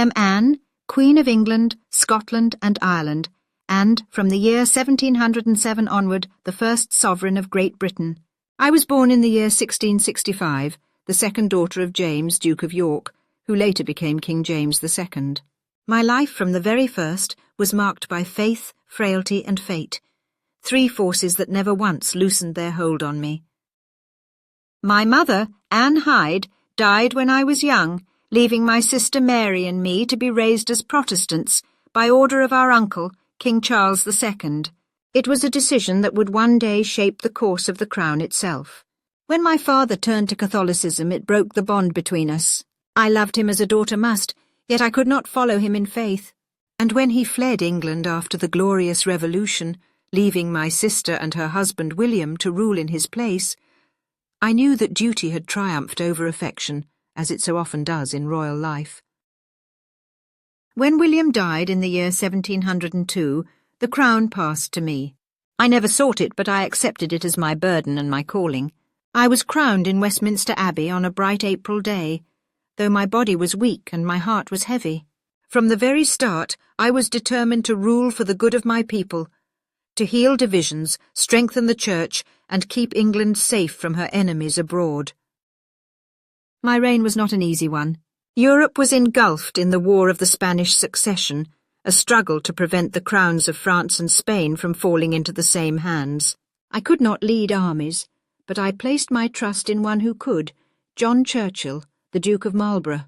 am Anne, Queen of England, Scotland and Ireland, and, from the year 1707 onward, the first sovereign of Great Britain. I was born in the year 1665, the second daughter of James, Duke of York, who later became King James II. My life from the very first was marked by faith, frailty and fate, three forces that never once loosened their hold on me. My mother, Anne Hyde, died when I was young, leaving my sister Mary and me to be raised as Protestants by order of our uncle, King Charles II. It was a decision that would one day shape the course of the crown itself. When my father turned to Catholicism, it broke the bond between us. I loved him as a daughter must, yet I could not follow him in faith. And when he fled England after the Glorious Revolution, leaving my sister and her husband William to rule in his place, I knew that duty had triumphed over affection, as it so often does in royal life. When William died in the year 1702, the crown passed to me. I never sought it, but I accepted it as my burden and my calling. I was crowned in Westminster Abbey on a bright April day, though my body was weak and my heart was heavy. From the very start, I was determined to rule for the good of my people, to heal divisions, strengthen the Church, and keep England safe from her enemies abroad. My reign was not an easy one. Europe was engulfed in the War of the Spanish Succession, a struggle to prevent the crowns of France and Spain from falling into the same hands. I could not lead armies, but I placed my trust in one who could, John Churchill, the Duke of Marlborough.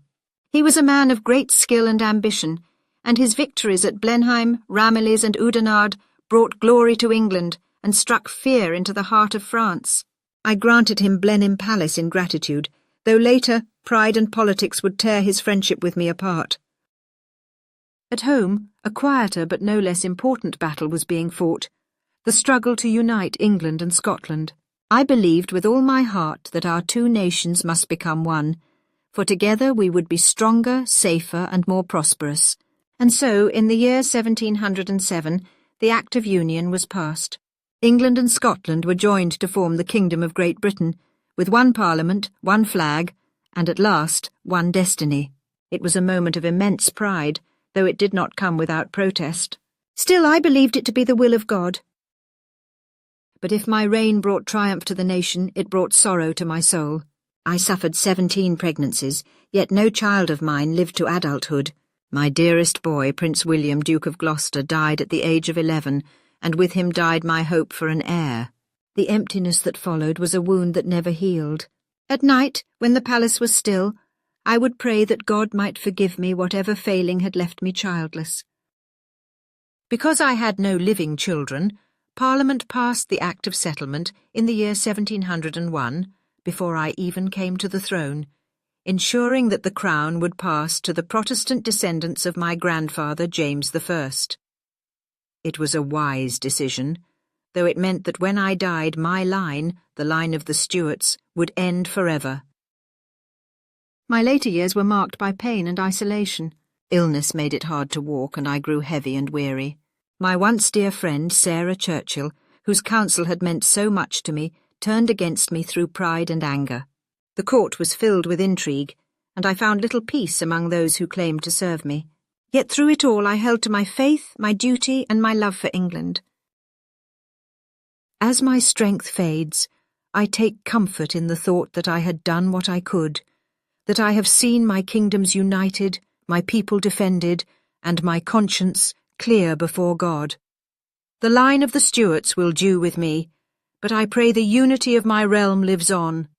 He was a man of great skill and ambition, and his victories at Blenheim, Ramillies and Oudenarde brought glory to England and struck fear into the heart of France. I granted him Blenheim Palace in gratitude, though later pride and politics would tear his friendship with me apart. At home, a quieter but no less important battle was being fought, the struggle to unite England and Scotland. I believed with all my heart that our two nations must become one, for together we would be stronger, safer and more prosperous. And so, in the year 1707, the Act of Union was passed. England and Scotland were joined to form the Kingdom of Great Britain, with one parliament, one flag, and at last, one destiny. It was a moment of immense pride, though it did not come without protest. Still, I believed it to be the will of God. But if my reign brought triumph to the nation, it brought sorrow to my soul. I suffered 17 pregnancies, yet no child of mine lived to adulthood. My dearest boy, Prince William, Duke of Gloucester, died at the age of 11, and with him died my hope for an heir. The emptiness that followed was a wound that never healed. At night, when the palace was still, I would pray that God might forgive me whatever failing had left me childless. Because I had no living children, Parliament passed the Act of Settlement in the year 1701, before I even came to the throne, ensuring that the crown would pass to the Protestant descendants of my grandfather James I. It was a wise decision, though it meant that when I died my line, the line of the Stuarts, would end forever. My later years were marked by pain and isolation. Illness made it hard to walk, and I grew heavy and weary. My once dear friend, Sarah Churchill, whose counsel had meant so much to me, turned against me through pride and anger. The court was filled with intrigue, and I found little peace among those who claimed to serve me. Yet through it all I held to my faith, my duty, and my love for England. As my strength fades, I take comfort in the thought that I had done what I could, that I have seen my kingdoms united, my people defended, and my conscience clear before God. The line of the Stuarts will do with me, but I pray the unity of my realm lives on.